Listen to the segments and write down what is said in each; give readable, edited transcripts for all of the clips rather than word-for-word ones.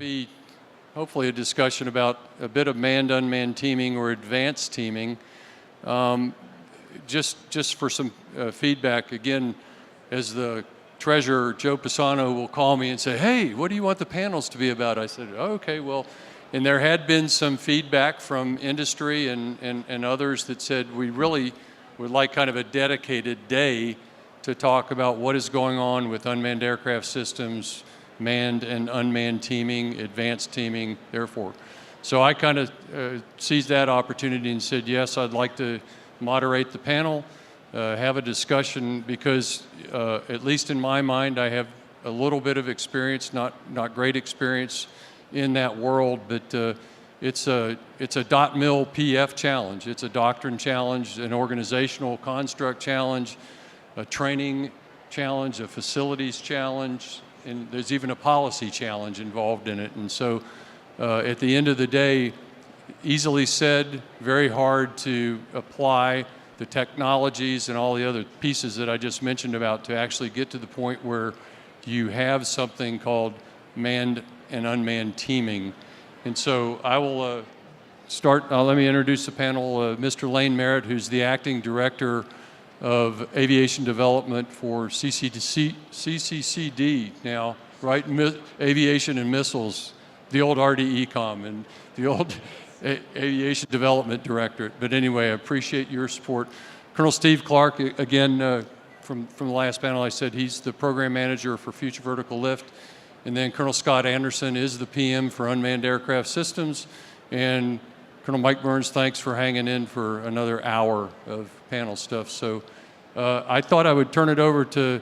be hopefully a discussion about a bit of manned-unmanned teaming or advanced teaming. Just for some feedback, again, as the treasurer, Joe Pisano, will call me and say, hey, what do you want the panels to be about? I said, oh, okay, well, and there had been some feedback from industry and others that said we really would like kind of a dedicated day to talk about what is going on with unmanned aircraft systems, manned and unmanned teaming, advanced teaming, therefore. So I kind of seized that opportunity and said, yes, I'd like to moderate the panel, have a discussion, because at least in my mind, I have a little bit of experience, not great experience in that world, but it's a .mil PF challenge. It's a doctrine challenge, an organizational construct challenge, a training challenge, a facilities challenge, and there's even a policy challenge involved in it. And so at the end of the day, easily said, very hard to apply the technologies and all the other pieces that I just mentioned about to actually get to the point where you have something called manned and unmanned teaming. And so I will start, let me introduce the panel, Mr. Lane Merritt, who's the acting director of aviation development for CCCD now, right? Aviation and missiles, the old RDECOM and the old aviation development directorate. But anyway, I appreciate your support. Colonel Steve Clark, again, from the last panel, I said he's the program manager for Future Vertical Lift. And then Colonel Scott Anderson is the PM for Unmanned Aircraft Systems. And Colonel Mike Burns, thanks for hanging in for another hour of panel stuff. So I thought I would turn it over to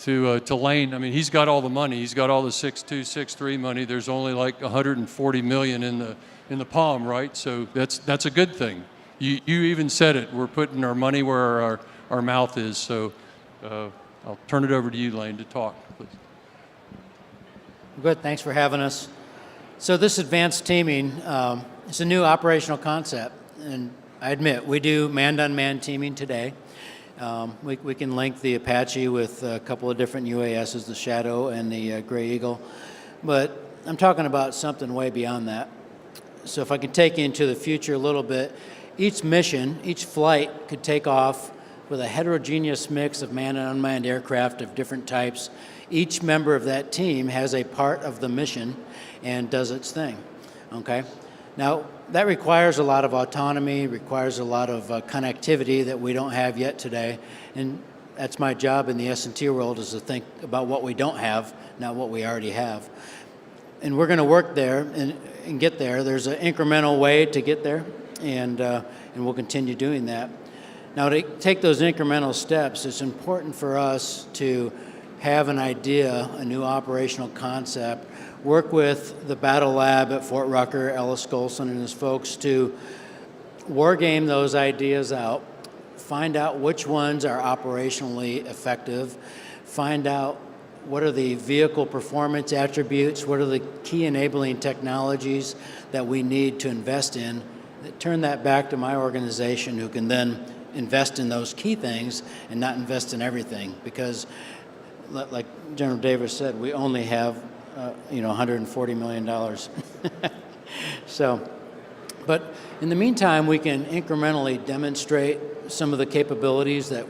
Lane. I mean, he's got all the money. He's got all the 6.2, 6.3 money. There's only like 140 million in the palm, right? So that's a good thing. You even said it. We're putting our money where our mouth is. So I'll turn it over to you, Lane, to talk, please. Good, thanks for having us. So this advanced teaming is a new operational concept, and I admit we do manned-unmanned teaming today. We can link the Apache with a couple of different UASs, the Shadow and the Gray Eagle, but I'm talking about something way beyond that. So if I can take you into the future a little bit, each mission, each flight could take off with a heterogeneous mix of manned and unmanned aircraft of different types. Each member of that team has a part of the mission and does its thing, okay? Now, that requires a lot of autonomy, requires a lot of connectivity that we don't have yet today, and that's my job in the S&T world, is to think about what we don't have, not what we already have. And we're gonna work there and get there. There's an incremental way to get there, and we'll continue doing that. Now, to take those incremental steps, it's important for us to have an idea, a new operational concept, work with the battle lab at Fort Rucker, Ellis Golson and his folks, to war game those ideas out, find out which ones are operationally effective, find out what are the vehicle performance attributes, what are the key enabling technologies that we need to invest in, turn that back to my organization, who can then invest in those key things and not invest in everything, because like General Davis said, we only have $140 million. So, but in the meantime, we can incrementally demonstrate some of the capabilities that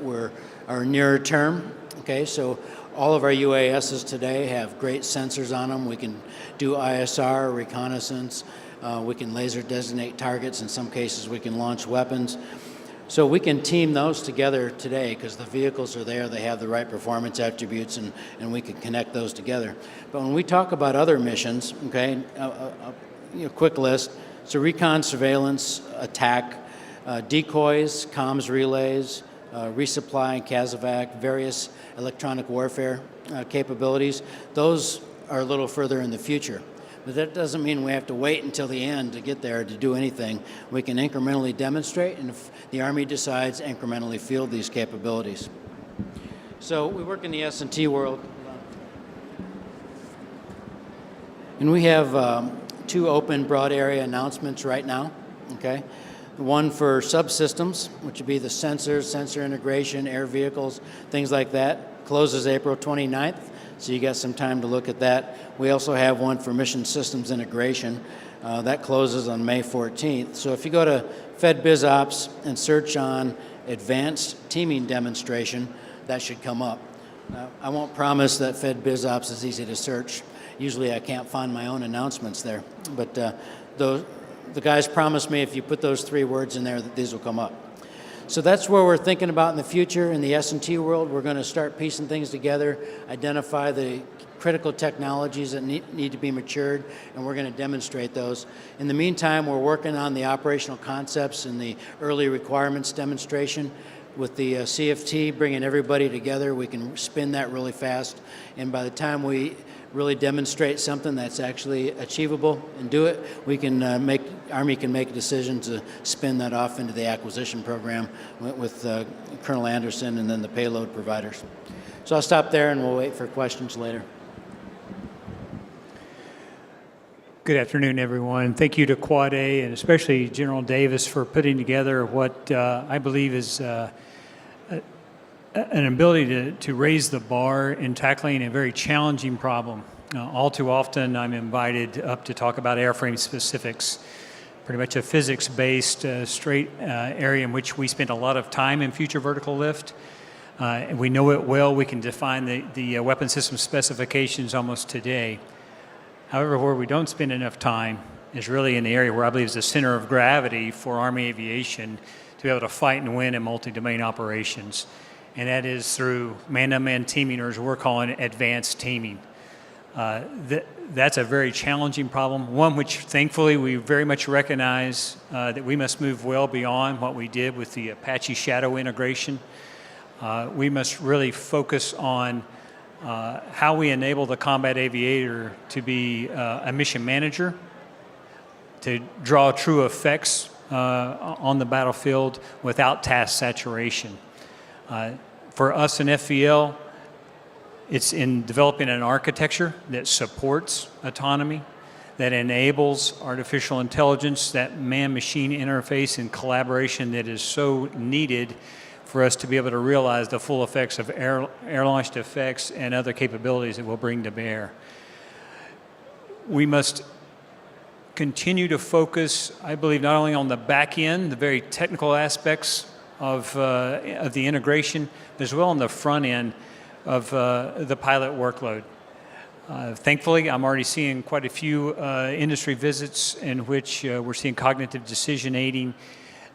are nearer term. Okay, so all of our UASs today have great sensors on them. We can do ISR, reconnaissance. We can laser designate targets. In some cases, we can launch weapons. So we can team those together today because the vehicles are there, they have the right performance attributes, and we can connect those together. But when we talk about other missions, okay, quick list, so recon, surveillance, attack, decoys, comms relays, resupply and CASEVAC, various electronic warfare capabilities, those are a little further in the future. But that doesn't mean we have to wait until the end to get there to do anything. We can incrementally demonstrate, and if the Army decides, incrementally field these capabilities. So we work in the S&T world, and we have 2 open broad area announcements right now, okay? One for subsystems, which would be the sensors, sensor integration, air vehicles, things like that, closes April 29th. So you got some time to look at that. We also have one for mission systems integration. That closes on May 14th. So if you go to FedBizOps and search on advanced teaming demonstration, that should come up. I won't promise that FedBizOps is easy to search. Usually I can't find my own announcements there. But the guys promised me if you put those 3 words in there that these will come up. So that's where we're thinking about in the future. In the S&T world, we're going to start piecing things together, identify the critical technologies that need to be matured, and we're going to demonstrate those. In the meantime, we're working on the operational concepts and the early requirements demonstration. With the CFT bringing everybody together, we can spin that really fast, and by the time we really demonstrate something that's actually achievable and do it, we can Army can make a decision to spin that off into the acquisition program with Colonel Anderson and then the payload providers. So I'll stop there and we'll wait for questions later. Good afternoon, everyone. Thank you to Quad A and especially General Davis for putting together what I believe is an ability to raise the bar in tackling a very challenging problem. All too often, I'm invited up to talk about airframe specifics, pretty much a physics-based straight area in which we spend a lot of time in future vertical lift. And we know it well. We can define the weapon system specifications almost today. However, where we don't spend enough time is really in the area where I believe is the center of gravity for Army aviation to be able to fight and win in multi-domain operations. And that is through man-to-man teaming, or as we're calling it, advanced teaming. That's a very challenging problem, one which thankfully we very much recognize that we must move well beyond what we did with the Apache Shadow integration. We must really focus on how we enable the combat aviator to be a mission manager, to draw true effects on the battlefield without task saturation. For us in FVL, it's in developing an architecture that supports autonomy, that enables artificial intelligence, that man-machine interface and collaboration that is so needed for us to be able to realize the full effects of air-launched effects and other capabilities that we'll bring to bear. We must continue to focus, I believe, not only on the back end, the very technical aspects of the integration, but as well on the front end of the pilot workload. Thankfully, I'm already seeing quite a few industry visits in which we're seeing cognitive decision aiding,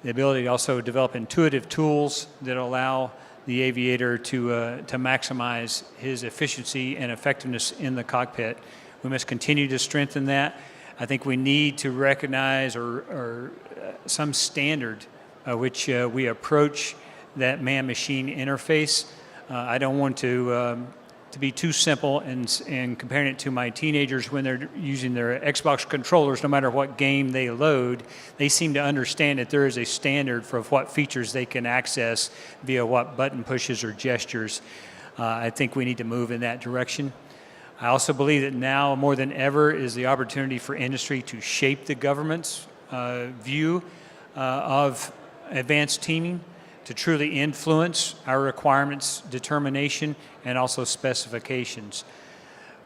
the ability to also develop intuitive tools that allow the aviator to maximize his efficiency and effectiveness in the cockpit. We must continue to strengthen that. I think we need to recognize or some standard which we approach that man-machine interface. I don't want to be too simple and comparing it to my teenagers when they're using their Xbox controllers. No matter what game they load, they seem to understand that there is a standard for what features they can access via what button pushes or gestures. I think we need to move in that direction. I also believe that now more than ever is the opportunity for industry to shape the government's view of advanced teaming, to truly influence our requirements, determination, and also specifications.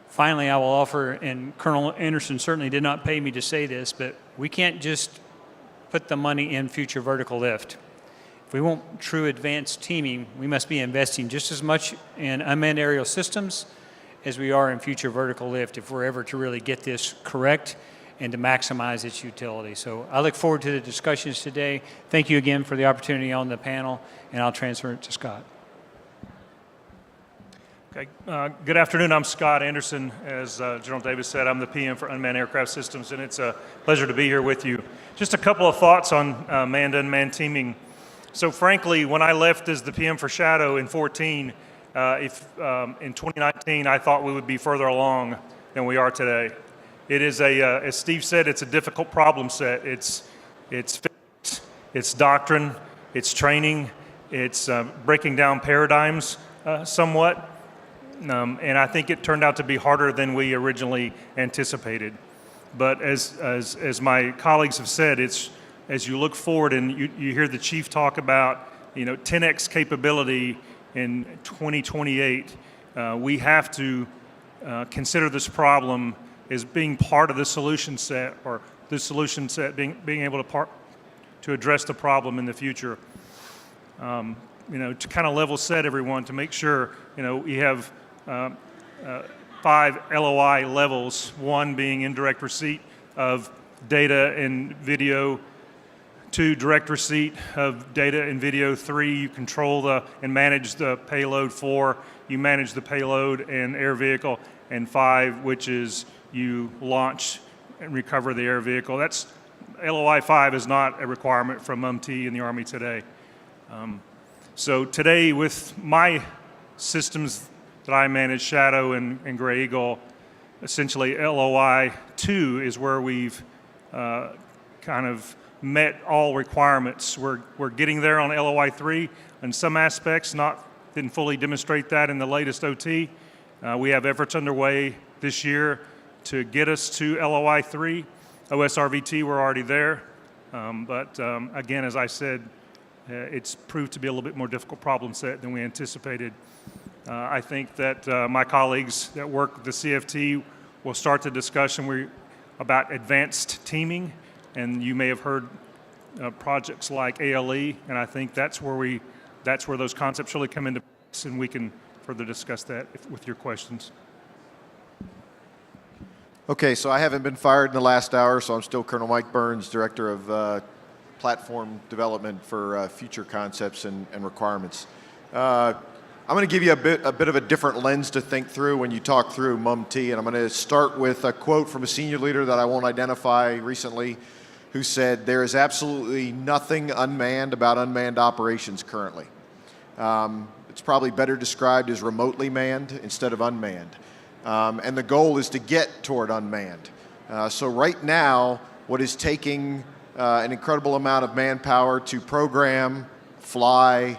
Finally, I will offer, and Colonel Anderson certainly did not pay me to say this, but we can't just put the money in future vertical lift. If we want true advanced teaming, we must be investing just as much in unmanned aerial systems as we are in future vertical lift if we're ever to really get this correct and to maximize its utility. So I look forward to the discussions today. Thank you again for the opportunity on the panel, and I'll transfer it to Scott. Okay. Good afternoon. I'm Scott Anderson. As General Davis said, I'm the PM for Unmanned Aircraft Systems, and it's a pleasure to be here with you. Just a couple of thoughts on manned-unmanned teaming. So frankly, when I left as the PM for Shadow in 14, in 2019, I thought we would be further along than we are today. It is as Steve said, it's a difficult problem set. It's physics, it's doctrine, it's training, it's breaking down paradigms somewhat, and I think it turned out to be harder than we originally anticipated. But as my colleagues have said, it's as you look forward and you hear the chief talk about 10x capability in 2028, we have to consider this problem as being part of the solution set, or the solution set being able to address the problem in the future. To kind of level set everyone, to make sure, we have 5 LOI levels, 1 being indirect receipt of data and video, 2, direct receipt of data and video, 3, you control and manage the payload, 4, you manage the payload and air vehicle, and 5, which is you launch and recover the air vehicle. That's LOI 5 is not a requirement from UMT in the Army today. So today, with my systems that I manage, Shadow and Gray Eagle, essentially LOI 2 is where we've kind of met all requirements. We're getting there on LOI 3 in some aspects, didn't fully demonstrate that in the latest OT. We have efforts underway this year to get us to LOI 3. OSRVT, we're already there. But again, as I said, it's proved to be a little bit more difficult problem set than we anticipated. I think that my colleagues that work with the CFT will start the discussion about advanced teaming, and you may have heard projects like ALE, and I think that's where those concepts really come into place, and we can further discuss that with your questions. Okay, so I haven't been fired in the last hour, so I'm still Colonel Mike Burns, Director of Platform Development for Future Concepts and Requirements. I'm going to give you a bit of a different lens to think through when you talk through MUMT, and I'm going to start with a quote from a senior leader that I won't identify recently, who said, "There is absolutely nothing unmanned about unmanned operations currently." It's probably better described as remotely manned instead of unmanned. And the goal is to get toward unmanned. So right now, what is taking an incredible amount of manpower to program, fly,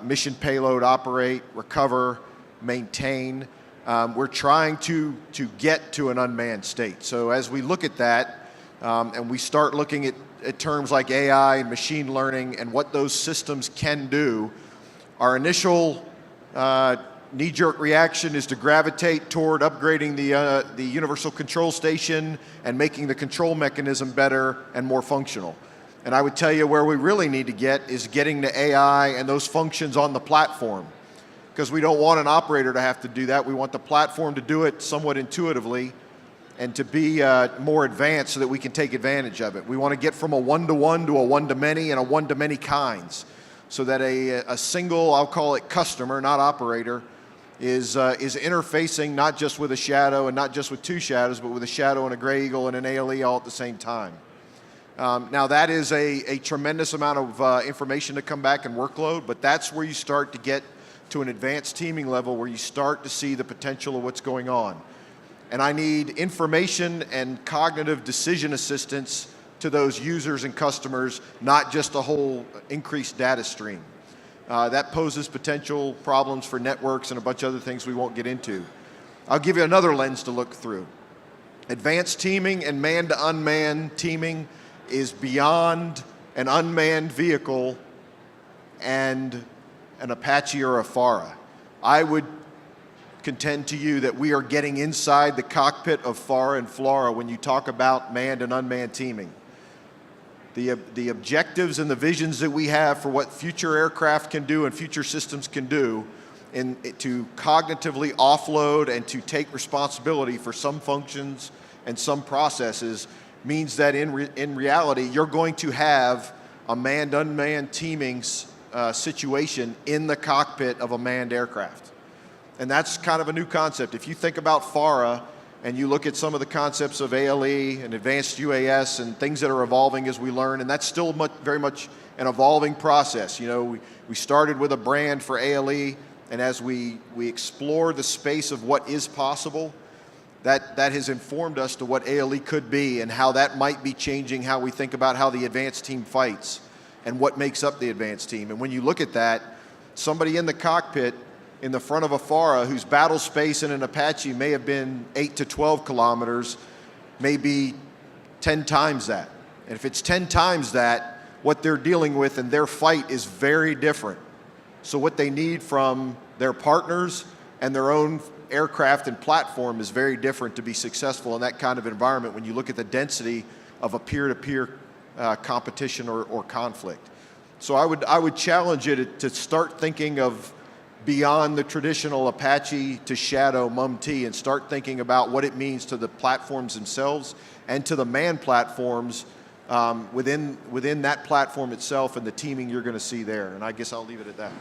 mission payload operate, recover, maintain, we're trying to get to an unmanned state. So as we look at that, and we start looking at terms like AI and machine learning and what those systems can do, our initial knee-jerk reaction is to gravitate toward upgrading the universal control station and making the control mechanism better and more functional. And I would tell you where we really need to get is getting the AI and those functions on the platform, because we don't want an operator to have to do that. We want the platform to do it somewhat intuitively and to be more advanced so that we can take advantage of it. We want to get from a one-to-one to a one-to-many and a one-to-many kinds, so that a single, I'll call it customer, not operator, is interfacing not just with a Shadow and not just with 2 Shadows, but with a Shadow and a Gray Eagle and an ALE all at the same time. Now that is a tremendous amount of information to come back and workload, but that's where you start to get to an advanced teaming level where you start to see the potential of what's going on. And I need information and cognitive decision assistance to those users and customers, not just a whole increased data stream. That poses potential problems for networks and a bunch of other things we won't get into. I'll give you another lens to look through. Advanced teaming and manned-to-unmanned teaming is beyond an unmanned vehicle and an Apache or a FARA. I would contend to you that we are getting inside the cockpit of FARA and FLRAA when you talk about manned and unmanned teaming. The objectives and the visions that we have for what future aircraft can do and future systems can do, to cognitively offload and to take responsibility for some functions and some processes, means that in reality, you're going to have a manned-unmanned teaming situation in the cockpit of a manned aircraft. And that's kind of a new concept. If you think about FARA and you look at some of the concepts of ALE and advanced UAS and things that are evolving as we learn, and that's still very much an evolving process. You know, we started with a brand for ALE, and as we explore the space of what is possible, that has informed us to what ALE could be and how that might be changing how we think about how the advanced team fights and what makes up the advanced team. And when you look at that, somebody in the cockpit in the front of a FARA whose battle space in an Apache may have been 8 to 12 kilometers, may be 10 times that. And if it's 10 times that, what they're dealing with in their fight is very different. So what they need from their partners and their own aircraft and platform is very different to be successful in that kind of environment when you look at the density of a peer-to-peer competition or conflict. So I would challenge you to start thinking of beyond the traditional Apache to Shadow MUM-T and start thinking about what it means to the platforms themselves and to the manned platforms within that platform itself and the teaming you're going to see there. And I guess I'll leave it at that.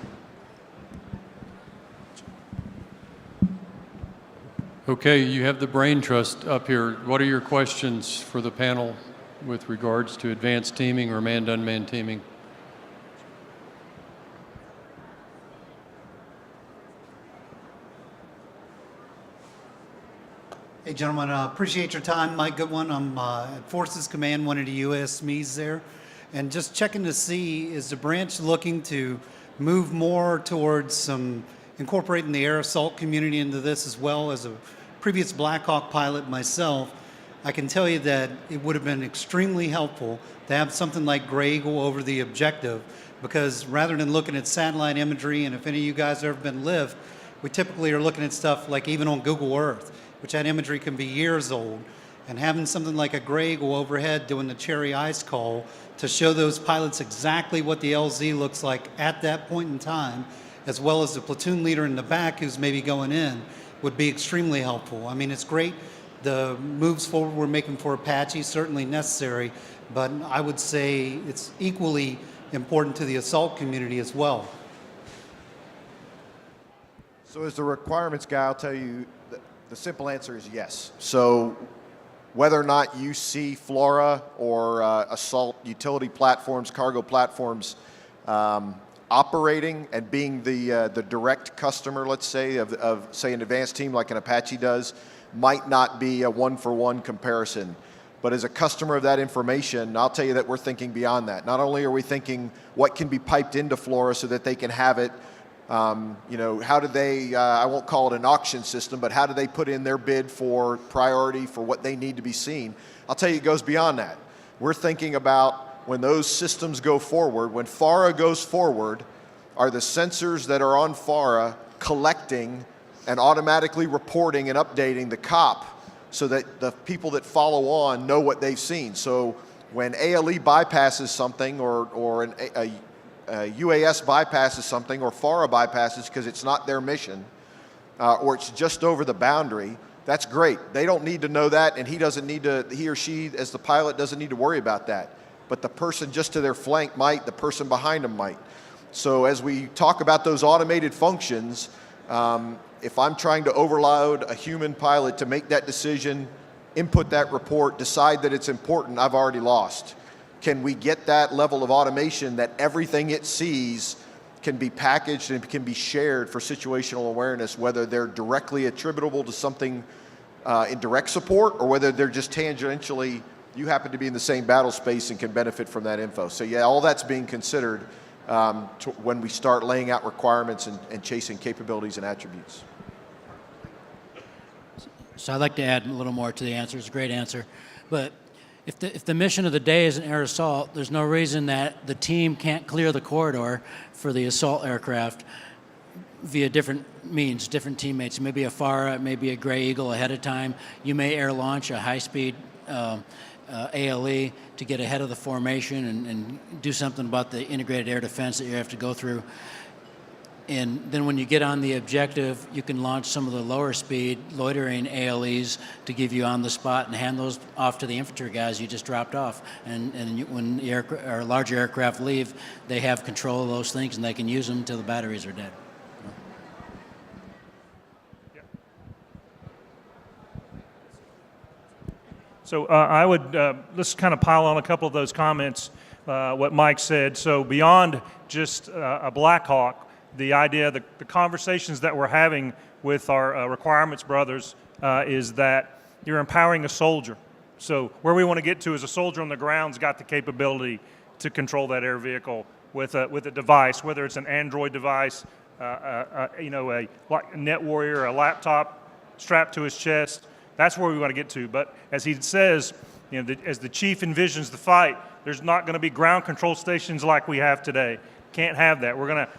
Okay, you have the brain trust up here. What are your questions for the panel with regards to advanced teaming or manned-unmanned teaming? Hey, gentlemen, appreciate your time. Mike Goodwin, I'm at Forces Command, one of the USMEs there. And just checking to see, is the branch looking to move more towards some incorporating the air assault community into this, as well as a previous Black Hawk pilot myself? I can tell you that it would have been extremely helpful to have something like Gray Eagle over the objective, because rather than looking at satellite imagery, and if any of you guys have ever been live, we typically are looking at stuff like even on Google Earth, which that imagery can be years old, and having something like a Gray Eagle overhead doing the cherry ice call to show those pilots exactly what the LZ looks like at that point in time, as well as the platoon leader in the back who's maybe going in, would be extremely helpful. I mean, it's great. The moves forward we're making for Apache, certainly necessary, but I would say it's equally important to the assault community as well. So as the requirements guy, I'll tell you the simple answer is yes. So whether or not you see FLRAA or assault utility platforms, cargo platforms operating and being the direct customer, let's say, of say an advanced team like an Apache does, might not be a one-for-one comparison. But as a customer of that information, I'll tell you that we're thinking beyond that. Not only are we thinking what can be piped into FLRAA so that they can have it, you know, how do they, I won't call it an auction system, but how do they put in their bid for priority for what they need to be seen? I'll tell you, it goes beyond that. We're thinking about when those systems go forward, when FARA goes forward, are the sensors that are on FARA collecting and automatically reporting and updating the COP so that the people that follow on know what they've seen. So when ALE bypasses something or a UAS bypasses something or FARA bypasses because it's not their mission or it's just over the boundary, that's great. They don't need to know that, and he or she as the pilot doesn't need to worry about that. But the person just to their flank might, the person behind them might. So as we talk about those automated functions, if I'm trying to overload a human pilot to make that decision, input that report, decide that it's important, I've already lost. Can we get that level of automation that everything it sees can be packaged and can be shared for situational awareness, whether they're directly attributable to something in direct support or whether they're just tangentially, you happen to be in the same battle space and can benefit from that info. So yeah, all that's being considered when we start laying out requirements and chasing capabilities and attributes. So I'd like to add a little more to the answer. It's a great answer. But if the mission of the day is an air assault, there's no reason that the team can't clear the corridor for the assault aircraft via different means, different teammates. Maybe a FARA, maybe a Gray Eagle ahead of time. You may air launch a high-speed ALE to get ahead of the formation and do something about the integrated air defense that you have to go through. And then when you get on the objective, you can launch some of the lower speed loitering ALEs to give you on the spot and hand those off to the infantry guys you just dropped off. And when the larger aircraft leave, they have control of those things and they can use them until the batteries are dead. So I would, let's kind of pile on a couple of those comments, what Mike said. So beyond just a Black Hawk, the idea, the conversations that we're having with our requirements brothers is that you're empowering a soldier. So where we want to get to is a soldier on the ground's got the capability to control that air vehicle with a device, whether it's an Android device, you know, a Net Warrior, a laptop strapped to his chest. That's where we want to get to. But as he says, you know, as the chief envisions the fight, there's not going to be ground control stations like we have today. Can't have that.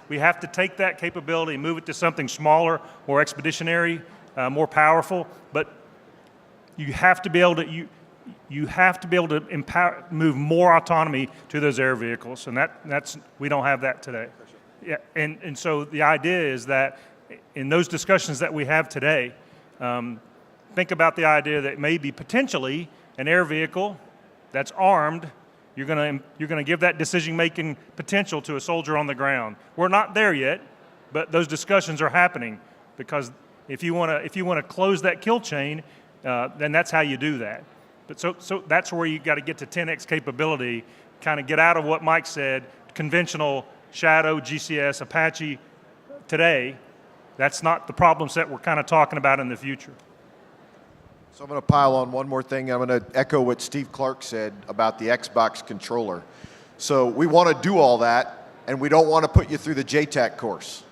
We have to take that capability and move it to something smaller, more expeditionary, more powerful, but you have to be able to you have to be able to move more autonomy to those air vehicles, and that's we don't have that today. Yeah, and so the idea is that in those discussions that we have today, think about the idea that maybe potentially an air vehicle that's armed, you're going to give that decision-making potential to a soldier on the ground. We're not there yet, but those discussions are happening, because if you want to close that kill chain, then that's how you do that. But so that's where you got to get to 10x capability, kind of get out of what Mike said, conventional Shadow, GCS, Apache today. That's not the problem set we're kind of talking about in the future. So I'm going to pile on one more thing. I'm going to echo what Steve Clark said about the Xbox controller. So we want to do all that, and we don't want to put you through the JTAC course.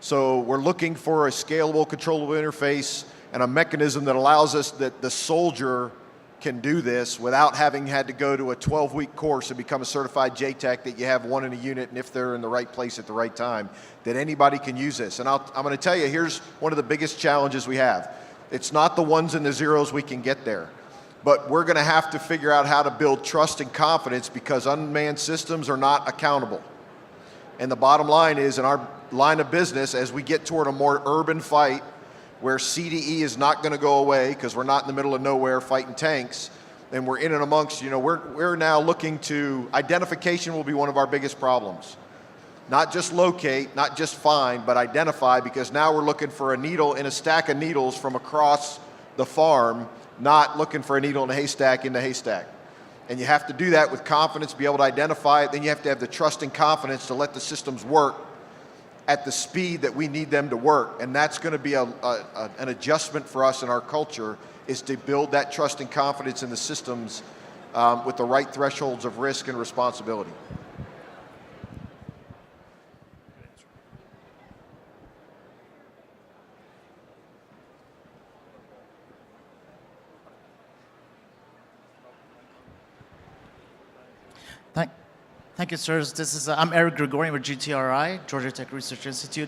So we're looking for a scalable, controllable interface and a mechanism that allows us that the soldier can do this without having had to go to a 12-week course and become a certified JTAC, that you have one in a unit, and if they're in the right place at the right time, that anybody can use this. And I'm going to tell you, here's one of the biggest challenges we have. It's not the ones and the zeros we can get there, but we're going to have to figure out how to build trust and confidence, because unmanned systems are not accountable. And the bottom line is, in our line of business, as we get toward a more urban fight, where CDE is not going to go away because we're not in the middle of nowhere fighting tanks, and we're in and amongst, we're now looking to, identification will be one of our biggest problems. Not just locate, not just find, but identify, because now we're looking for a needle in a stack of needles from across the farm, not looking for a needle in a haystack in the haystack. And you have to do that with confidence, be able to identify it, then you have to have the trust and confidence to let the systems work at the speed that we need them to work. And that's going to be an adjustment for us in our culture, is to build that trust and confidence in the systems with the right thresholds of risk and responsibility. Thank you, sirs. I'm Eric Gregorian with GTRI, Georgia Tech Research Institute.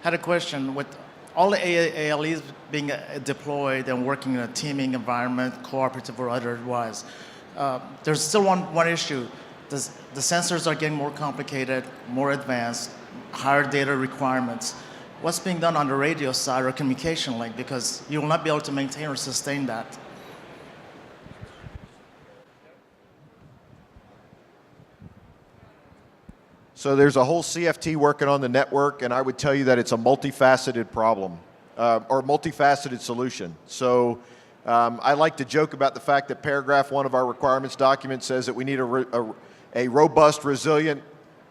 Had a question. With all the AAAs being deployed and working in a teaming environment, cooperative or otherwise, there's still one issue. The sensors are getting more complicated, more advanced, higher data requirements. What's being done on the radio side or communication link? Because you will not be able to maintain or sustain that. So there's a whole CFT working on the network, and I would tell you that it's a multifaceted problem, or multifaceted solution. So I like to joke about the fact that paragraph 1 of our requirements document says that we need a robust, resilient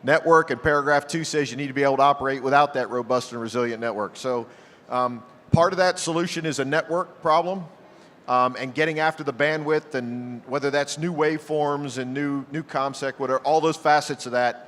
network, and paragraph 2 says you need to be able to operate without that robust and resilient network. So part of that solution is a network problem, and getting after the bandwidth, and whether that's new waveforms and new ComSec, whatever, all those facets of that.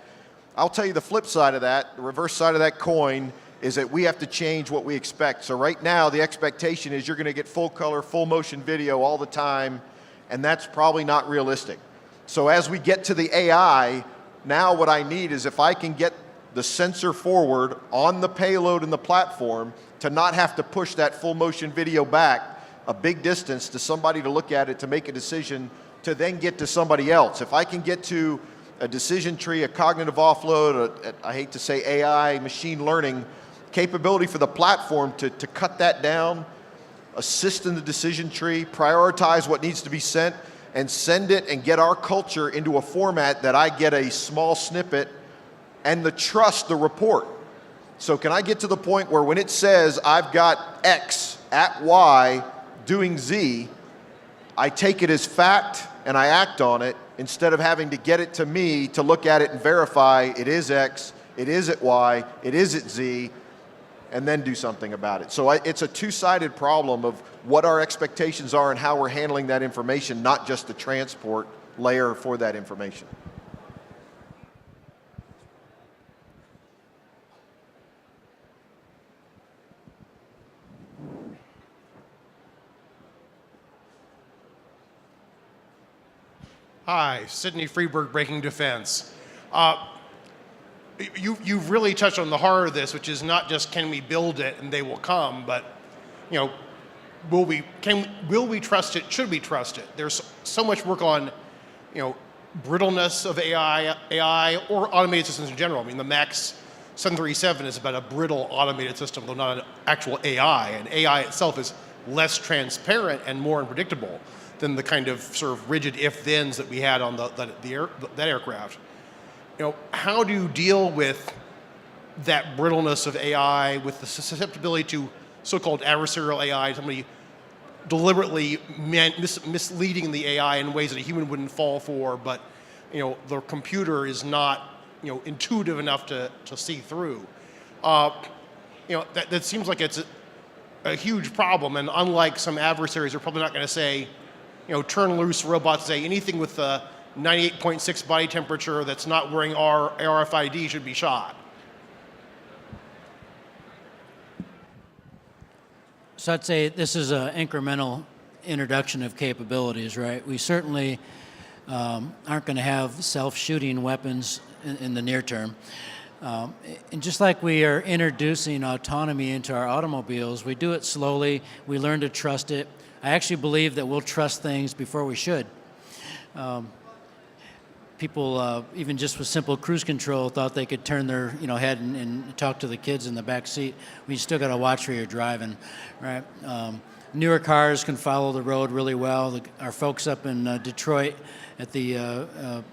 I'll tell you the flip side of that, the reverse side of that coin, is that we have to change what we expect. So right now, the expectation is you're going to get full color, full motion video all the time, and that's probably not realistic. So as we get to the AI, now what I need is, if I can get the sensor forward on the payload and the platform, to not have to push that full motion video back a big distance to somebody to look at it, to make a decision, to then get to somebody else. If I can get to a decision tree, a cognitive offload, I hate to say AI, machine learning capability for the platform to cut that down, assist in the decision tree, prioritize what needs to be sent, and send it and get our culture into a format that I get a small snippet and the report. So can I get to the point where when it says I've got X at Y doing Z, I take it as fact and I act on it, instead of having to get it to me to look at it and verify it is X, it is at Y, it is at Z, and then do something about it. So it's a two-sided problem of what our expectations are and how we're handling that information, not just the transport layer for that information. Hi, Sidney Freeberg, Breaking Defense. You've really touched on the heart of this, which is not just can we build it and they will come, but you know, will we trust it? Should we trust it? There's so much work on, you know, brittleness of AI or automated systems in general. I mean, the MAX 737 is about a brittle automated system, though not an actual AI. And AI itself is less transparent and more unpredictable than the kind of sort of rigid if-thens that we had on that aircraft. You know, how do you deal with that brittleness of AI, with the susceptibility to so-called adversarial AI, somebody deliberately misleading the AI in ways that a human wouldn't fall for, but you know the computer is not intuitive enough to see through. That seems like it's a huge problem, and unlike some adversaries, they're probably not going to say, turn loose robots, say anything with a 98.6 body temperature that's not wearing RFID should be shot. So I'd say this is an incremental introduction of capabilities, right? We certainly aren't going to have self-shooting weapons in the near term. And just like we are introducing autonomy into our automobiles, we do it slowly. We learn to trust it. I actually believe that we'll trust things before we should. People, even just with simple cruise control, thought they could turn their head and talk to the kids in the back seat. We still got to watch where you're driving, right? Newer cars can follow the road really well. Our folks up in Detroit at the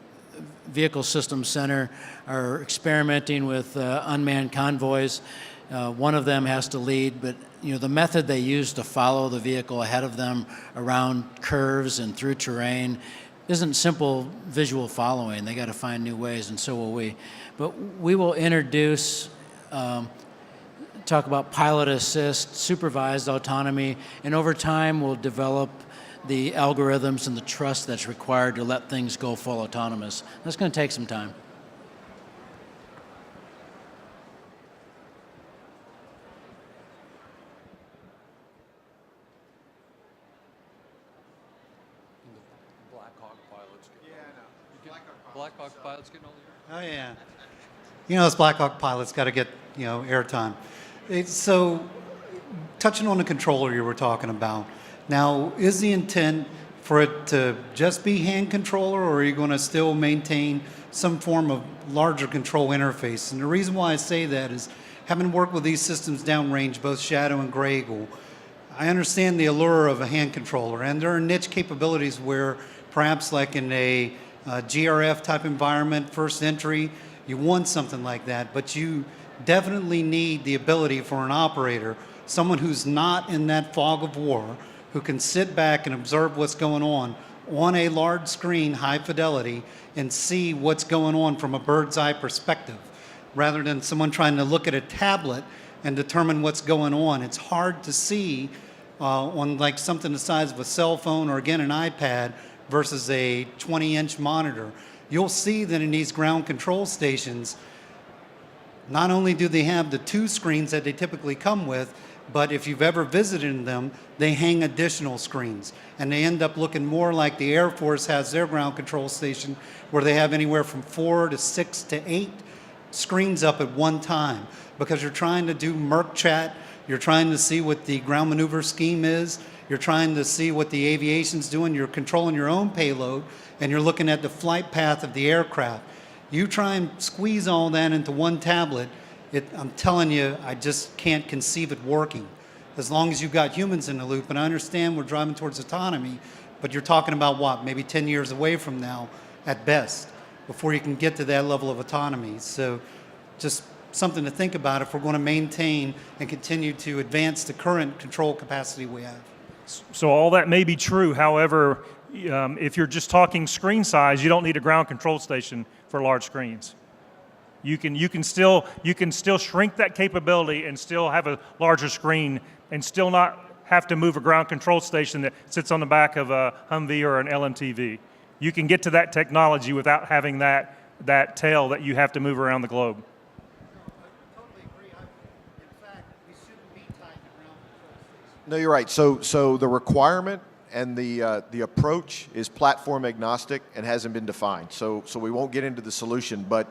Vehicle Systems Center are experimenting with unmanned convoys. One of them has to lead, but the method they use to follow the vehicle ahead of them around curves and through terrain isn't simple visual following. They got to find new ways, and so will we. But we will introduce, talk about pilot assist, supervised autonomy, and over time we'll develop the algorithms and the trust that's required to let things go full autonomous. That's going to take some time. Black Hawk pilots getting all the Oh yeah. Us Black Hawk pilots got to get airtime. So, touching on the controller you were talking about. Now, is the intent for it to just be hand controller, or are you going to still maintain some form of larger control interface? And the reason why I say that is, having worked with these systems downrange, both Shadow and Grey Eagle, I understand the allure of a hand controller, and there are niche capabilities where perhaps like in a GRF type environment, first entry, you want something like that, but you definitely need the ability for an operator, someone who's not in that fog of war, who can sit back and observe what's going on a large screen, high fidelity, and see what's going on from a bird's eye perspective, rather than someone trying to look at a tablet and determine what's going on. It's hard to see on like something the size of a cell phone or again an iPad versus a 20-inch monitor. You'll see that in these ground control stations, not only do they have the two screens that they typically come with, but if you've ever visited them, they hang additional screens. And they end up looking more like the Air Force has their ground control station, where they have anywhere from 4 to 6 to 8 screens up at one time, because you're trying to do Merc chat, you're trying to see what the ground maneuver scheme is, you're trying to see what the aviation's doing, you're controlling your own payload, and you're looking at the flight path of the aircraft. You try and squeeze all that into one tablet, I'm telling you, I just can't conceive it working. As long as you've got humans in the loop, and I understand we're driving towards autonomy, but you're talking about what, maybe 10 years away from now at best, before you can get to that level of autonomy. So just something to think about if we're going to maintain and continue to advance the current control capacity we have. So all that may be true. However, if you're just talking screen size, you don't need a ground control station for large screens. You can still shrink that capability and still have a larger screen and still not have to move a ground control station that sits on the back of a Humvee or an LMTV. You can get to that technology without having that tail that you have to move around the globe. No, you're right. So the requirement and the approach is platform agnostic and hasn't been defined. So we won't get into the solution, but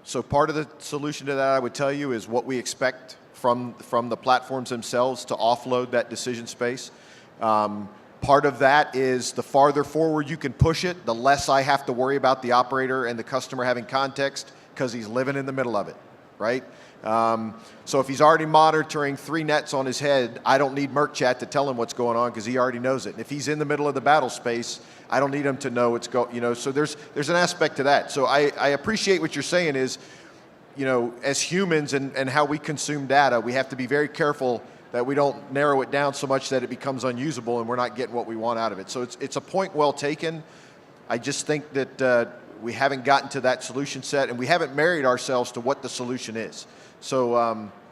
so part of the solution to that, I would tell you, is what we expect from the platforms themselves to offload that decision space. Part of that is the farther forward you can push it, the less I have to worry about the operator and the customer having context because he's living in the middle of it, right? So if he's already monitoring 3 nets on his head, I don't need MercChat to tell him what's going on because he already knows it. And if he's in the middle of the battle space, I don't need him to know what's going, so there's an aspect to that. So I appreciate what you're saying is, as humans and how we consume data, we have to be very careful that we don't narrow it down so much that it becomes unusable and we're not getting what we want out of it. So it's a point well taken. I just think that we haven't gotten to that solution set and we haven't married ourselves to what the solution is. So,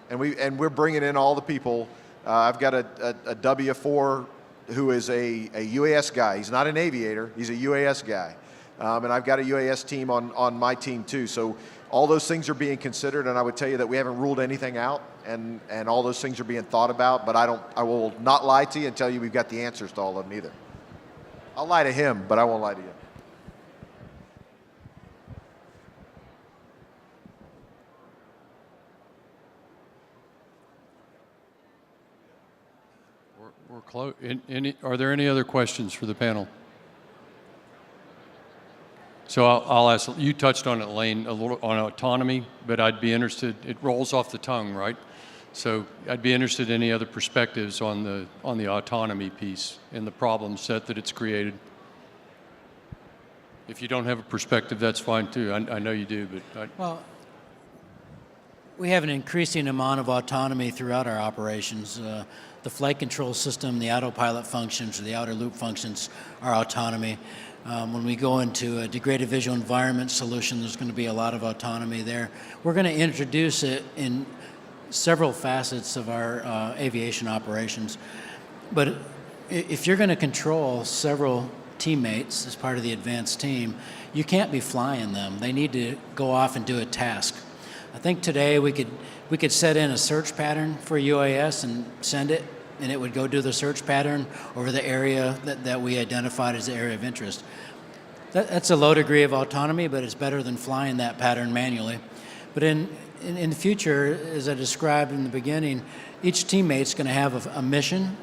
and we're bringing in all the people. I've got a W4 who is a UAS guy. He's not an aviator, he's a UAS guy. And I've got a UAS team on my team too. So all those things are being considered, and I would tell you that we haven't ruled anything out, and all those things are being thought about, but I will not lie to you and tell you we've got the answers to all of them either. I'll lie to him, but I won't lie to you. We're close. Are there any other questions for the panel? So I'll ask, you touched on it, Lane, a little on autonomy, but I'd be interested, it rolls off the tongue, right? So I'd be interested in any other perspectives on the autonomy piece and the problem set that it's created. If you don't have a perspective, that's fine too. I know you do, but Well, we have an increasing amount of autonomy throughout our operations. The flight control system, the autopilot functions, or the outer loop functions are autonomy. When we go into a degraded visual environment solution, there's going to be a lot of autonomy there. We're going to introduce it in several facets of our aviation operations. But if you're going to control several teammates as part of the advanced team, you can't be flying them. They need to go off and do a task. I think today we could set in a search pattern for UAS and send it, and it would go do the search pattern over the area that we identified as the area of interest. That's a low degree of autonomy, but it's better than flying that pattern manually. But in the future, as I described in the beginning, each teammate's going to have a mission,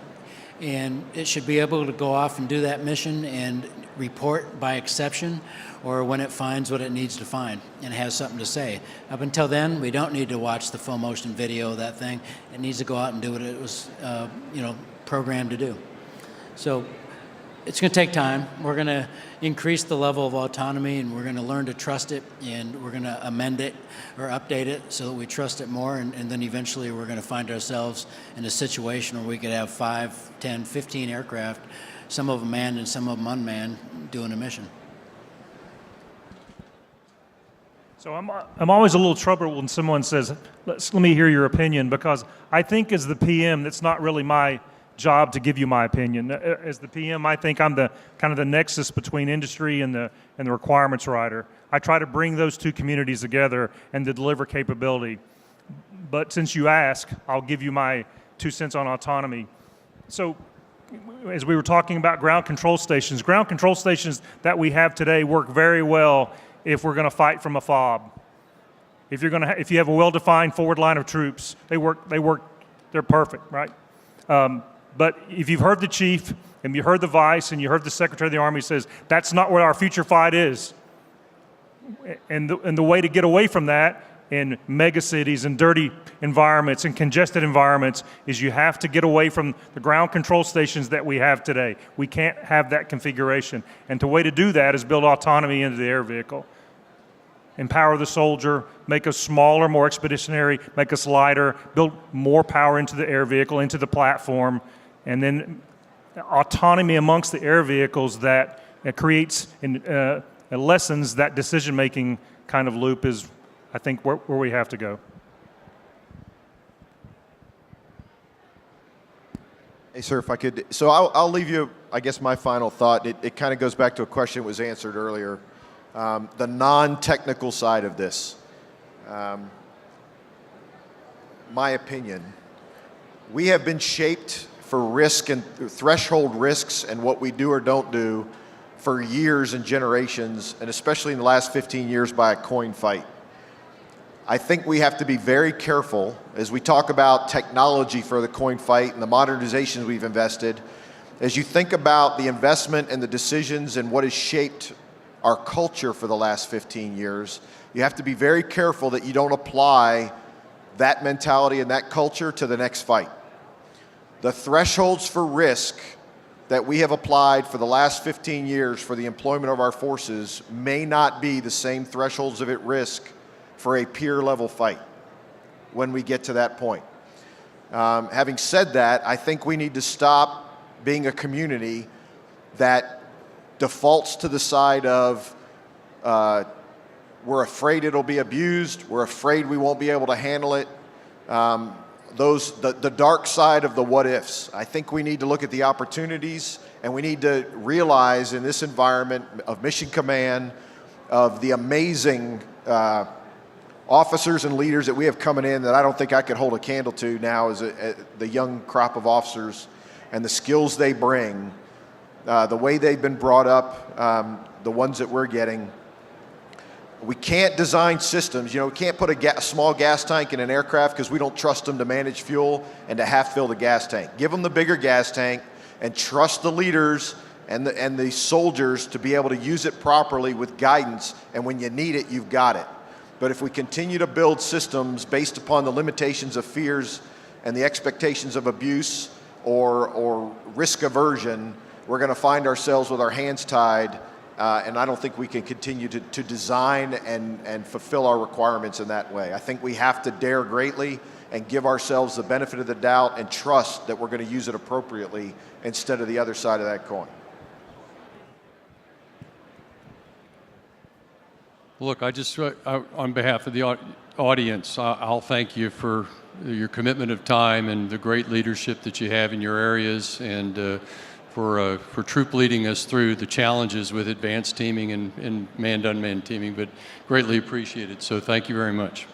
and it should be able to go off and do that mission and report by exception or when it finds what it needs to find and has something to say. Up until then, we don't need to watch the full motion video of that thing. It needs to go out and do what it was programmed to do. So it's going to take time. We're going to increase the level of autonomy, and we're going to learn to trust it, and we're going to amend it or update it so that we trust it more, and then eventually we're going to find ourselves in a situation where we could have 5, 10, 15 aircraft, some of them manned and some of them unmanned, doing a mission. So I'm always a little troubled when someone says, let me hear your opinion, because I think as the PM, that's not really my job to give you my opinion. As the PM, I think I'm the kind of the nexus between industry and the requirements writer. I try to bring those two communities together and to deliver capability. But since you ask, I'll give you my 2 cents on autonomy. So as we were talking about ground control stations that we have today work very well if we're going to fight from a FOB. If you have a well-defined forward line of troops, they're perfect, right? But if you've heard the chief and you heard the vice and you heard the Secretary of the Army says, that's not what our future fight is. And the way to get away from that in mega cities and dirty environments and congested environments is you have to get away from the ground control stations that we have today. We can't have that configuration. And the way to do that is build autonomy into the air vehicle. Empower the soldier, make us smaller, more expeditionary, make us lighter, build more power into the air vehicle, into the platform, and then autonomy amongst the air vehicles that creates and lessens that decision-making kind of loop is, I think, where we have to go. Hey, sir, if I could, so I'll leave you, I guess, my final thought. It kind of goes back to a question that was answered earlier. The non-technical side of this, my opinion, we have been shaped for risk and threshold risks and what we do or don't do for years and generations, and especially in the last 15 years by a coin fight. I think we have to be very careful as we talk about technology for the coin fight and the modernizations we've invested. As you think about the investment and the decisions and what has shaped our culture for the last 15 years, you have to be very careful that you don't apply that mentality and that culture to the next fight. The thresholds for risk that we have applied for the last 15 years for the employment of our forces may not be the same thresholds of at risk for a peer level fight when we get to that point. Having said that, I think we need to stop being a community that defaults to the side of we're afraid it'll be abused, we're afraid we won't be able to handle it. The dark side of the what ifs. I think we need to look at the opportunities, and we need to realize in this environment of mission command, of the amazing officers and leaders that we have coming in that I don't think I could hold a candle to now as the young crop of officers and the skills they bring, the way they've been brought up, the ones that we're getting. We can't design systems, we can't put a small gas tank in an aircraft because we don't trust them to manage fuel and to half fill the gas tank. Give them the bigger gas tank and trust the leaders and the soldiers to be able to use it properly with guidance, and when you need it, you've got it. But if we continue to build systems based upon the limitations of fears and the expectations of abuse or risk aversion, we're going to find ourselves with our hands tied. And I don't think we can continue to design and fulfill our requirements in that way. I think we have to dare greatly and give ourselves the benefit of the doubt and trust that we're going to use it appropriately instead of the other side of that coin. Look, I just, on behalf of the audience, I'll thank you for your commitment of time and the great leadership that you have in your areas, and for troop leading us through the challenges with advanced teaming and manned-unmanned teaming, but greatly appreciated. So thank you very much.